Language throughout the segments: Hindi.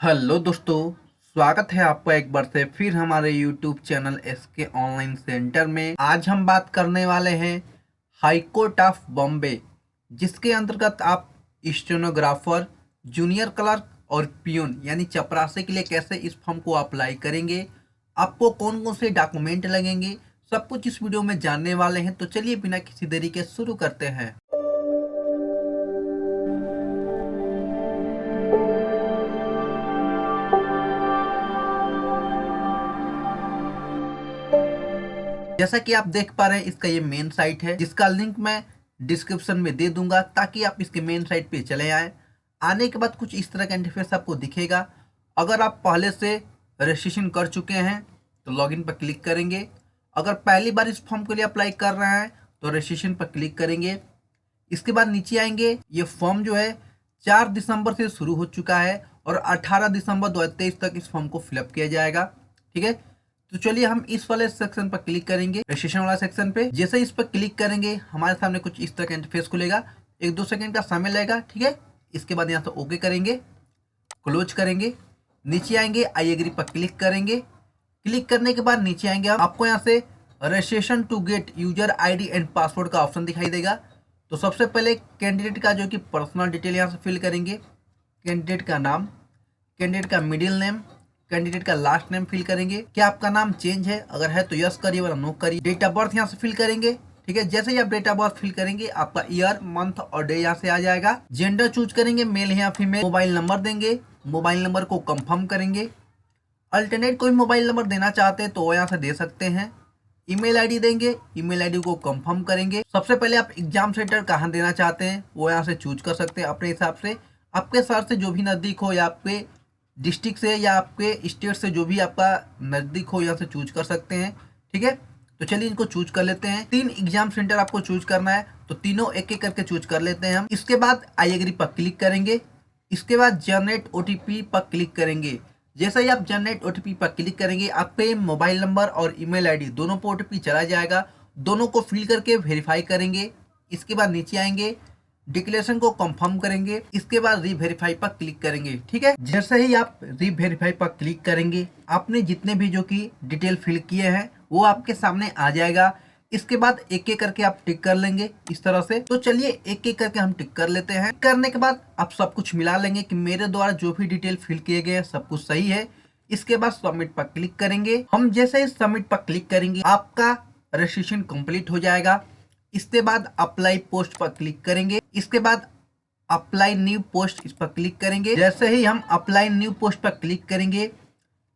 हेलो दोस्तों। स्वागत है आपका एक बार से फिर हमारे YouTube channel S K online centre में। आज हम बात करने वाले हैं हाई कोर्ट ऑफ बॉम्बे, जिसके अंतर्गत आप स्टेनोग्राफर, जूनियर क्लर्क और पियून यानी चपरासी के लिए कैसे इस फॉर्म को अप्लाई करेंगे, आपको कौन कौन से डॉक्यूमेंट लगेंगे, सब कुछ इस वीडियो में जानने वाले हैं। तो चलिए बिना किसी देरी के शुरू करते हैं। जैसा कि आप देख पा रहे हैं, इसका ये मेन साइट है, जिसका लिंक मैं डिस्क्रिप्शन में दे दूंगा ताकि आप इसके मेन साइट पे चले आए। आने के बाद कुछ इस तरह का इंटरफेस आपको दिखेगा। अगर आप पहले से रजिस्ट्रेशन कर चुके हैं तो लॉगिन पर क्लिक करेंगे। अगर पहली बार इस फॉर्म के लिए अप्लाई कर रहे हैं तो रजिस्ट्रेशन पर क्लिक करेंगे। इसके बाद नीचे आएंगे। ये फॉर्म जो है 4 दिसंबर से शुरू हो चुका है और 18 दिसंबर 2023 तक इस फॉर्म को फिलअप किया जाएगा। ठीक है, तो चलिए हम इस वाले सेक्शन पर क्लिक करेंगे, रजिस्ट्रेशन वाला सेक्शन पे। जैसे इस पर क्लिक करेंगे हमारे सामने कुछ इस तरह का इंटरफेस खुलेगा। 1-2 सेकंड का समय लगेगा। ठीक है, इसके बाद यहाँ से ओके करेंगे, क्लोज करेंगे, नीचे आएंगे, आई एग्री पर क्लिक करेंगे। क्लिक करने के बाद नीचे आएंगे, आपको यहाँ से registration to get user ID and password का ऑप्शन दिखाई देगा। तो सबसे पहले कैंडिडेट का जो कि पर्सनल डिटेल यहाँ से फिल करेंगे। कैंडिडेट का नाम, कैंडिडेट का मिडिल नेम, कैंडिडेट का लास्ट नेम फिल करेंगे। क्या आपका नाम चेंज है? अगर है तो यस करिए वरना नो करिए। डेट ऑफ बर्थ यहाँ से फिल करेंगे। ठीक है, जैसे ही आप डेट ऑफ बर्थ फिल करेंगे आपका ईयर, मंथ और डे यहाँ से आ जाएगा। जेंडर चूज करेंगे, मेल है या फीमेल। मोबाइल नंबर देंगे, मोबाइल नंबर को कंफर्म करेंगे। अल्टरनेट कोई मोबाइल नंबर देना चाहते हैं तो वो यहाँ से दे सकते हैं। ईमेल आईडी देंगे, ईमेल आईडी को कंफर्म करेंगे। सबसे पहले आप एग्जाम सेंटर कहाँ देना चाहते हैं वो यहाँ से चूज कर सकते हैं अपने हिसाब से। आपके शहर से जो भी नज़दीक हो या आपके डिस्ट्रिक्ट से या आपके स्टेट से जो भी आपका नज़दीक हो यहाँ से चूज कर सकते हैं। ठीक है, तो चलिए इनको चूज कर लेते हैं। 3 एग्जाम सेंटर आपको चूज करना है तो तीनों एक एक करके चूज कर लेते हैं हम। इसके बाद आई एग्री पर क्लिक करेंगे। इसके बाद जनरेट ओटीपी पर क्लिक करेंगे। जैसे ही आप जनरेट ओटीपी पर क्लिक करेंगे आपके मोबाइल नंबर और ईमेल आईडी दोनों पर ओटीपी चला जाएगा। दोनों को फिल करके वेरीफाई करेंगे। इसके बाद नीचे आएंगे, डिक्लेरेशन को कंफर्म करेंगे। इसके बाद रीवेरीफाई पर क्लिक करेंगे। ठीक है, जैसे ही आप रीवेरीफाई पर क्लिक करेंगे आपने जितने भी जो कि डिटेल फिल किए हैं वो आपके सामने आ जाएगा। इसके बाद एक एक करके आप टिक कर लेंगे इस तरह से। तो चलिए एक एक करके हम टिक कर लेते हैं। करने के बाद आप सब कुछ मिला लेंगे कि मेरे द्वारा जो भी डिटेल फिल किए गए सब कुछ सही है। इसके बाद सबमिट पर क्लिक करेंगे। हम जैसे ही सबमिट पर क्लिक करेंगे आपका रजिस्ट्रेशन कंप्लीट हो जाएगा। इसके बाद अप्लाई पोस्ट पर क्लिक करेंगे। इसके बाद अप्लाई न्यू पोस्ट इस पर क्लिक करेंगे। जैसे ही हम अप्लाई न्यू पोस्ट पर क्लिक करेंगे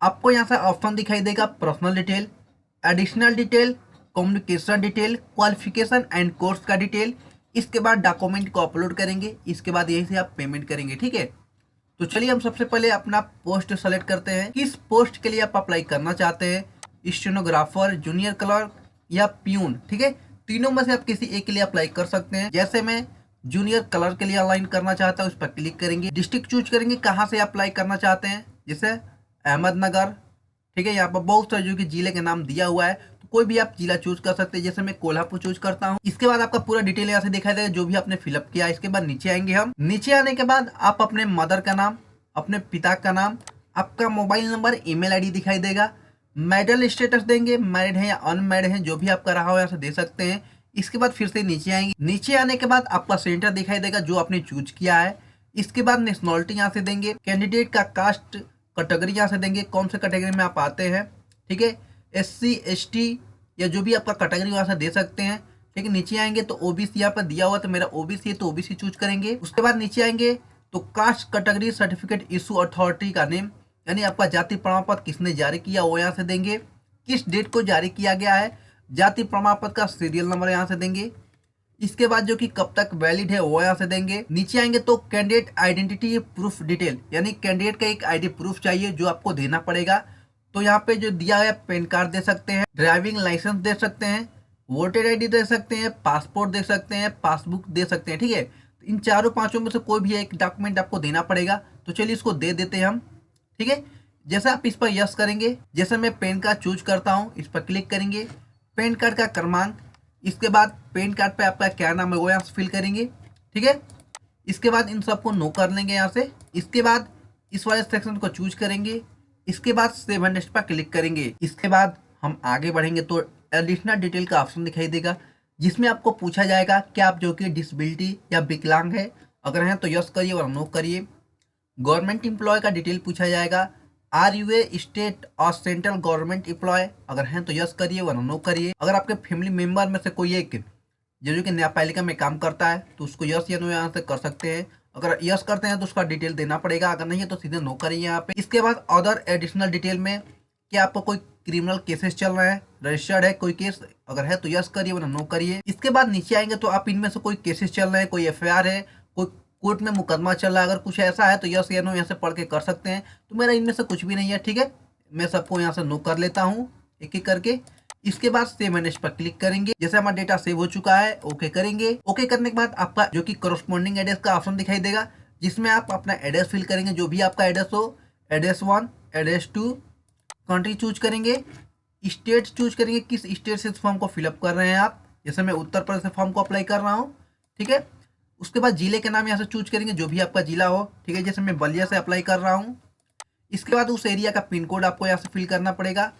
आपको यहाँ से ऑप्शन दिखाई देगा, personal detail, additional detail, communication detail, qualification and course का डिटेल। इसके बाद डॉक्यूमेंट को अपलोड करेंगे। इसके बाद यहीं से आप पेमेंट करेंगे। ठीक है, तो चलिए हम सबसे पहले अपना पोस्ट सेलेक्ट करते हैं। किस पोस्ट के लिए आप अप्लाई करना चाहते हैं, स्टेनोग्राफर, जूनियर क्लर्क या पियून। ठीक है, तीनों में से आप किसी एक के लिए अप्लाई कर सकते हैं। जैसे मैं जूनियर क्लर्क के लिए अलाइन करना चाहता हूँ, उस पर क्लिक करेंगे। डिस्ट्रिक्ट चूज करेंगे कहाँ से अप्लाई करना चाहते हैं, जैसे अहमदनगर। ठीक है, यहाँ पर बहुत सारे जो कि जिले के नाम दिया हुआ है, तो कोई भी आप जिला चूज कर सकते हैं। जैसे मैं कोल्हापुर चूज करता हूँ। इसके बाद आपका पूरा डिटेल यहाँ से दिखाई देगा जो भी आपने फिलअप किया। इसके बाद नीचे आएंगे हम। नीचे आने के बाद आप अपने मदर का नाम, अपने पिता का नाम, आपका मोबाइल नंबर, ईमेल आईडी दिखाई देगा। मैरिटल स्टेटस देंगे, मैरिड है या अनमैरिड है, जो भी आपका रहा हो यहाँ से दे सकते हैं। इसके बाद फिर से नीचे आएंगे। नीचे आने के बाद आपका सेंटर दिखाई देगा जो आपने चूज किया है। इसके बाद नेशनलिटी यहाँ से देंगे। कैंडिडेट का कास्ट कैटेगरी यहाँ से देंगे, कौन से कैटेगरी में आप आते हैं। ठीक है, SC ST या जो भी आपका कैटेगरी वहाँ से दे सकते हैं। ठीक है, नीचे आएंगे तो OBC यहाँ पर दिया हुआ तो मेरा OBC है तो OBC चूज करेंगे। उसके बाद नीचे आएंगे तो caste category certificate issue authority का नेम, यानी आपका जाति प्रमाण पत्र किसने जारी किया वो यहाँ से देंगे। किस डेट को जारी किया गया है, जाति प्रमाण पत्र का सीरियल नंबर यहाँ से देंगे। इसके बाद जो कि कब तक वैलिड है वो यहाँ से देंगे। नीचे आएंगे तो कैंडिडेट आइडेंटिटी प्रूफ डिटेल, यानी कैंडिडेट का एक आईडी प्रूफ चाहिए जो आपको देना पड़ेगा। तो यहाँ पे जो दिया है पैन कार्ड दे सकते हैं, ड्राइविंग लाइसेंस दे सकते हैं, वोटर आईडी दे सकते हैं, पासपोर्ट दे सकते हैं, पासबुक दे सकते हैं। ठीक है, तो इन चारों पांचों में से कोई भी एक डॉक्यूमेंट आपको देना पड़ेगा। तो चलिए इसको दे देते हैं हम। ठीक है, जैसे आप इस पर यस करेंगे, जैसे मैं पैन कार्ड चूज करता हूँ इस पर क्लिक करेंगे। पैन कार्ड का क्रमांक, इसके बाद पैन कार्ड पे आपका क्या नाम है वो यहाँ से फिल करेंगे। ठीक है, इसके बाद इन सबको नो कर लेंगे यहाँ से। इसके बाद इस वाले सेक्शन को चूज करेंगे। इसके बाद सेव एंड नेक्स्ट पर क्लिक करेंगे। इसके बाद हम आगे बढ़ेंगे तो एडिशनल डिटेल का ऑप्शन दिखाई देगा, जिसमें आपको पूछा जाएगा कि आप जो कि डिसेबिलिटी या विकलांग है, अगर हैं तो यस करिए वरना नो करिए। गवर्नमेंट एम्प्लॉय का डिटेल पूछा जाएगा, आर यू ए स्टेट और सेंट्रल गवर्नमेंट एम्प्लॉय, अगर हैं तो यस करिए वरना नो करिए। अगर आपके फैमिली मेंबर में से कोई एक जो कि न्यायपालिका में काम करता है तो उसको यस या नो यहाँ से कर सकते हैं। अगर यस करते हैं तो उसका डिटेल देना पड़ेगा, अगर नहीं है तो सीधे नो करिए यहाँ पे। इसके बाद अदर एडिशनल डिटेल में कि आपको कोई क्रिमिनल केसेस चल रहा है, रजिस्टर्ड है कोई केस, अगर है तो यस करिए वरना नो करिए। इसके बाद नीचे आएंगे तो आप इनमें से कोई केसेस चल रहे हैं, कोई एफआईआर है, कोई कोर्ट में मुकदमा चल रहा है, अगर कुछ ऐसा है तो यस या नो यहाँ से पढ़ के कर सकते हैं। तो मेरा इनमें से कुछ भी नहीं है, ठीक है। मैं सबको यहाँ से नो कर लेता हूँ एक एक करके। इसके बाद सेव एंड नेक्स्ट पर क्लिक करेंगे। जैसे हमारा डेटा सेव हो चुका है, ओके करेंगे। ओके करने के बाद आपका जो कि करस्पॉन्डिंग एड्रेस का ऑप्शन दिखाई देगा, जिसमें आप अपना एड्रेस फिल करेंगे, जो भी आपका एड्रेस हो, एड्रेस 1, एड्रेस 2, कंट्री चूज करेंगे, स्टेट चूज करेंगे, किस स्टेट से इस फॉर्म को फिलअप कर रहे हैं आप। जैसे मैं उत्तर प्रदेश से फॉर्म को अप्लाई कर रहा हूँ, ठीक है। उसके बाद जिले के नाम यहाँ से चूज करेंगे, जो भी आपका जिला हो, ठीक है। जैसे मैं बलिया से अप्लाई कर रहा हूँ। इसके बाद उस एरिया का पिन कोड आपको यहाँ से फिल करना पड़ेगा।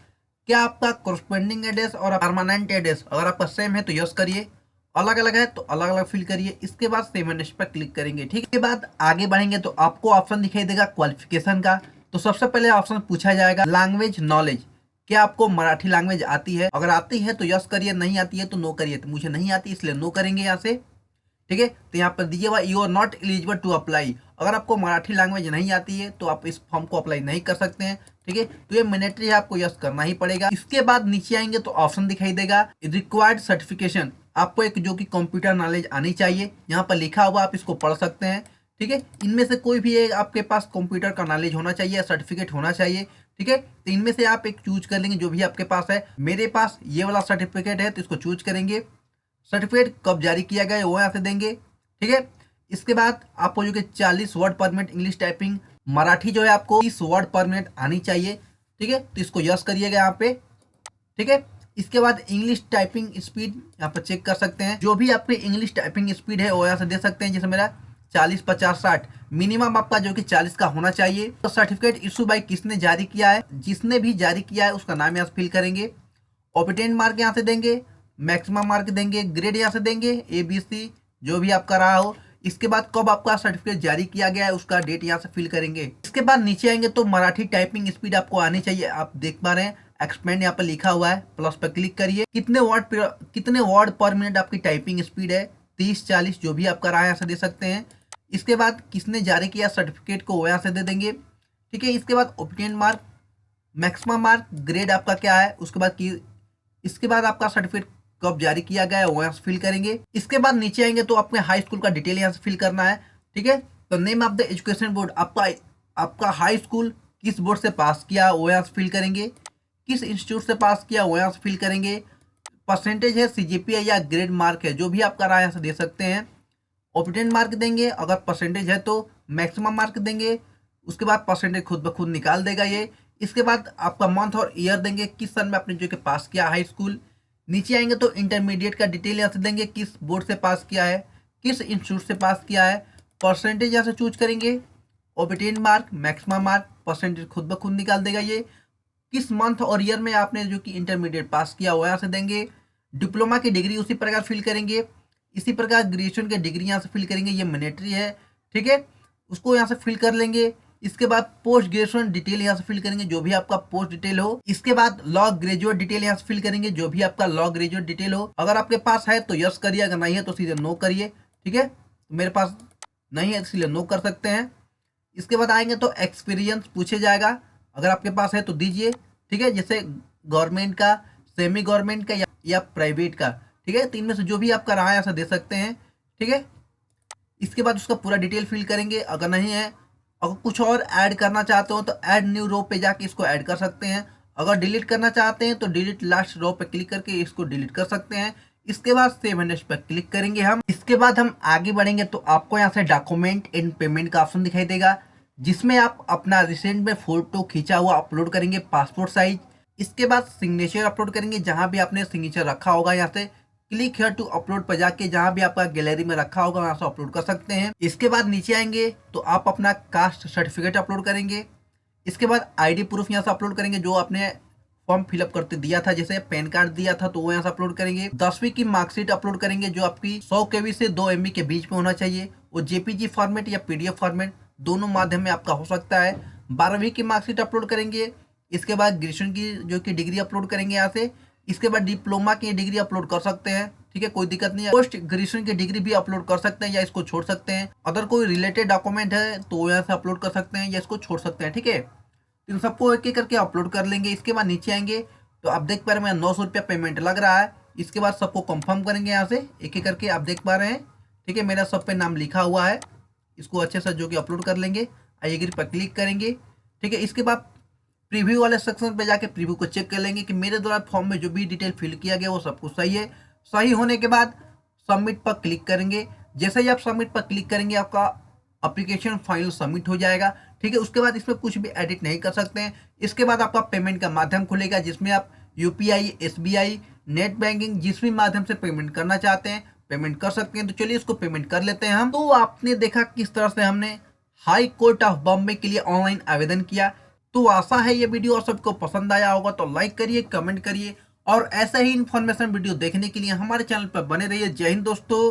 क्या आपका करस्पॉन्डिंग एड्रेस और परमानेंट एड्रेस अगर आपका सेम है तो यस करिए, अलग अलग है तो अलग अलग फिल करिए। इसके बाद सेव एंड नेक्स्ट पर क्लिक करेंगे, ठीक है। इसके बाद आगे बढ़ेंगे तो आपको ऑप्शन दिखाई देगा क्वालिफिकेशन का। तो सबसे पहले ऑप्शन पूछा जाएगा लैंग्वेज नॉलेज, क्या आपको मराठी लैंग्वेज आती है, अगर आती है तो यस करिए, नहीं आती है तो नो करिए। तो मुझे नहीं आती इसलिए नो करेंगे यहाँ से, ठीक है। तो यहाँ पर दीजिएगा you are not eligible to apply, अगर आपको मराठी लैंग्वेज नहीं आती है तो आप इस फॉर्म को अप्लाई नहीं कर सकते हैं, ठीक है। तो ये मैंडेटरी है, आपको यस करना ही पड़ेगा। इसके बाद नीचे आएंगे तो ऑप्शन दिखाई देगा रिक्वायर्ड सर्टिफिकेशन, आपको एक जो कि कंप्यूटर नॉलेज आनी चाहिए, यहाँ पर लिखा हुआ, आप इसको पढ़ सकते हैं, ठीक है। इनमें से कोई भी एक आपके पास कंप्यूटर का नॉलेज होना चाहिए, सर्टिफिकेट होना चाहिए, ठीक है। तो इनमें से आप एक चूज कर लेंगे जो भी आपके पास है। मेरे पास ये वाला सर्टिफिकेट है तो इसको चूज करेंगे। सर्टिफिकेट कब जारी किया गया है वो यहाँ से देंगे, ठीक है। इसके बाद आपको जो कि 40 वर्ड पर मिनट इंग्लिश टाइपिंग, मराठी जो है आपको 30 वर्ड पर मिनट आनी चाहिए, ठीक है। तो इसको यस करिएगा यहाँ पे, ठीक है। इसके बाद इंग्लिश टाइपिंग स्पीड यहाँ पर चेक कर सकते हैं, जो भी आपकी इंग्लिश टाइपिंग स्पीड है वो यहाँ से दे सकते हैं। जैसे मेरा 40, 50, 60, मिनिमम आपका जो कि 40 का होना चाहिए। तो सर्टिफिकेट इशू बाय किसने जारी किया है, जिसने भी जारी किया है उसका नाम यहाँ से फिल करेंगे। ऑब्टेन मार्क यहाँ से देंगे, मैक्सिमम मार्क देंगे, ग्रेड यहाँ से देंगे ABC जो भी आपका रहा हो। इसके बाद कब आपका सर्टिफिकेट जारी किया गया है उसका डेट यहाँ से फिल करेंगे। इसके बाद नीचे आएंगे तो मराठी टाइपिंग स्पीड आपको आनी चाहिए, आप देख पा रहे हैं एक्सपेंड यहाँ पर लिखा हुआ है, प्लस पर क्लिक करिए। कितने वर्ड पर मिनट आपकी टाइपिंग स्पीड है, 30, 40 जो भी आपका रहा है यहाँ से दे सकते हैं। इसके बाद किसने जारी किया सर्टिफिकेट को वो यहाँ से दे देंगे, ठीक है। इसके बाद obtain mark, maximum mark, grade आपका क्या है, उसके बाद इसके बाद आपका सर्टिफिकेट कब जारी किया गया है वो यहाँ से फिल करेंगे। इसके बाद नीचे आएंगे तो अपने हाई स्कूल का डिटेल यहाँ से फिल करना है, ठीक है। तो name of the education board, आपका हाई स्कूल किस बोर्ड से पास किया वो यहाँ से फिल करेंगे, किस इंस्टीट्यूट से पास किया वो यहाँ से फिल करेंगे। परसेंटेज है, CGPA या ग्रेड मार्क है, जो भी आपका रहा यहाँ से दे सकते हैं। ऑब्टेन मार्क देंगे, अगर परसेंटेज है तो मैक्सिमम मार्क देंगे, उसके बाद परसेंटेज खुद ब खुद निकाल देगा ये। इसके बाद आपका मंथ और ईयर देंगे, किस सन में आपने जो कि पास किया हाई स्कूल। नीचे आएंगे तो इंटरमीडिएट का डिटेल यहाँ से देंगे, किस बोर्ड से पास किया है, किस इंस्टीट्यूट से पास किया है। परसेंटेज यहाँ से चूज करेंगे, obtain mark, maximum mark, percentage खुद ब खुद निकाल देगा ये। किस मंथ और ईयर में आपने जो कि इंटरमीडिएट पास किया वो यहाँ से देंगे। डिप्लोमा की डिग्री उसी प्रकार फिल करेंगे, इसी प्रकार ग्रेजुएशन की डिग्री यहाँ से फिल करेंगे, ये मैंडेटरी है, ठीक है। उसको यहाँ से फिल कर लेंगे। इसके बाद पोस्ट ग्रेजुएशन डिटेल यहाँ से फिल करेंगे, जो भी आपका पोस्ट डिटेल हो। इसके बाद लॉ ग्रेजुएट डिटेल यहाँ से फिल करेंगे, जो भी आपका लॉ ग्रेजुएट डिटेल हो। अगर आपके पास है तो यस करिए, अगर नहीं है तो सीधे नो करिए, ठीक है। तो मेरे पास नहीं है इसलिए नो कर सकते हैं। इसके बाद आएंगे तो एक्सपीरियंस पूछे जाएगा, अगर आपके पास है तो दीजिए, ठीक है। जैसे गवर्नमेंट का, सेमी गवर्नमेंट का या प्राइवेट का, ठीक है। तो इनमें से जो भी आपका रहा है ऐसा दे सकते हैं, ठीक है। इसके बाद उसका पूरा डिटेल फिल करेंगे। अगर नहीं है, अगर कुछ और ऐड करना चाहते हो तो ऐड न्यू रो पे जाके इसको ऐड कर सकते हैं। अगर डिलीट करना चाहते हैं तो डिलीट लास्ट रो पे क्लिक करके इसको डिलीट कर सकते हैं। इसके बाद सेव एंड नेक्स्ट पे क्लिक करेंगे हम। इसके बाद हम आगे बढ़ेंगे तो आपको यहाँ से डॉक्यूमेंट एंड पेमेंट का ऑप्शन दिखाई देगा, जिसमें आप अपना रिसेंट में फोटो खींचा हुआ अपलोड करेंगे, पासपोर्ट साइज। इसके बाद सिग्नेचर अपलोड करेंगे, जहां भी आपने सिग्नेचर रखा होगा यहाँ से क्लिक हेयर टू अपलोड पर जाके जहां भी आपका गैलरी में रखा होगा वहां से अपलोड कर सकते हैं। इसके बाद नीचे आएंगे तो आप अपना कास्ट सर्टिफिकेट अपलोड करेंगे। इसके बाद आईडी प्रूफ यहाँ से अपलोड करेंगे, जो आपने फॉर्म फिलअप करते दिया था, जैसे पैन कार्ड दिया था तो वो यहाँ से अपलोड करेंगे। 10वीं की मार्कशीट अपलोड करेंगे जो आपकी 100 KB से 2 MB के बीच में होना चाहिए। वो जेपीजी फॉर्मेट या PDF फॉर्मेट दोनों माध्यम में आपका हो सकता है। 12वीं की मार्कशीट अपलोड करेंगे। इसके बाद ग्रेजुएशन की जो कि डिग्री अपलोड करेंगे यहाँ से। इसके बाद डिप्लोमा की डिग्री अपलोड कर सकते हैं, ठीक है, कोई दिक्कत नहीं है। पोस्ट ग्रेजुएशन की डिग्री भी अपलोड कर सकते हैं या इसको छोड़ सकते हैं। अगर कोई रिलेटेड डॉक्यूमेंट है तो यहाँ से अपलोड कर सकते हैं या इसको छोड़ सकते हैं, ठीक है। इन सबको एक एक करके अपलोड कर लेंगे। इसके बाद नीचे आएंगे तो आप देख पा रहे हैं 900 रुपया पेमेंट लग रहा है। इसके बाद सबको कंफर्म करेंगे यहाँ से एक एक करके, आप देख पा रहे हैं, ठीक है। मेरा सब पे नाम लिखा हुआ है, इसको अच्छे से जो कि अपलोड कर लेंगे। आई एग्री पर क्लिक करेंगे, ठीक है। इसके बाद प्रीव्यू वाले सेक्शन पे जाके प्रीव्यू को चेक कर लेंगे कि मेरे द्वारा फॉर्म में जो भी डिटेल फिल किया गया वो सब कुछ सही है। सही होने के बाद सबमिट पर क्लिक करेंगे। जैसे ही आप सबमिट पर क्लिक करेंगे आपका एप्लीकेशन फाइनल सबमिट हो जाएगा, ठीक है। उसके बाद इसमें कुछ भी एडिट नहीं कर सकते हैं। इसके बाद आपका पेमेंट का माध्यम खुलेगा जिसमें आप UPI, SBI, नेट बैंकिंग जिस भी माध्यम से पेमेंट करना चाहते हैं पेमेंट कर सकते हैं। तो चलिए इसको पेमेंट कर लेते हैं हम। तो आपने देखा किस तरह से हमने हाई कोर्ट ऑफ बॉम्बे के लिए ऑनलाइन आवेदन किया। तो आशा है ये वीडियो और सबको पसंद आया होगा, तो लाइक करिए, कमेंट करिए और ऐसा ही इन्फॉर्मेशन वीडियो देखने के लिए हमारे चैनल पर बने रहिए। जय हिंद दोस्तों।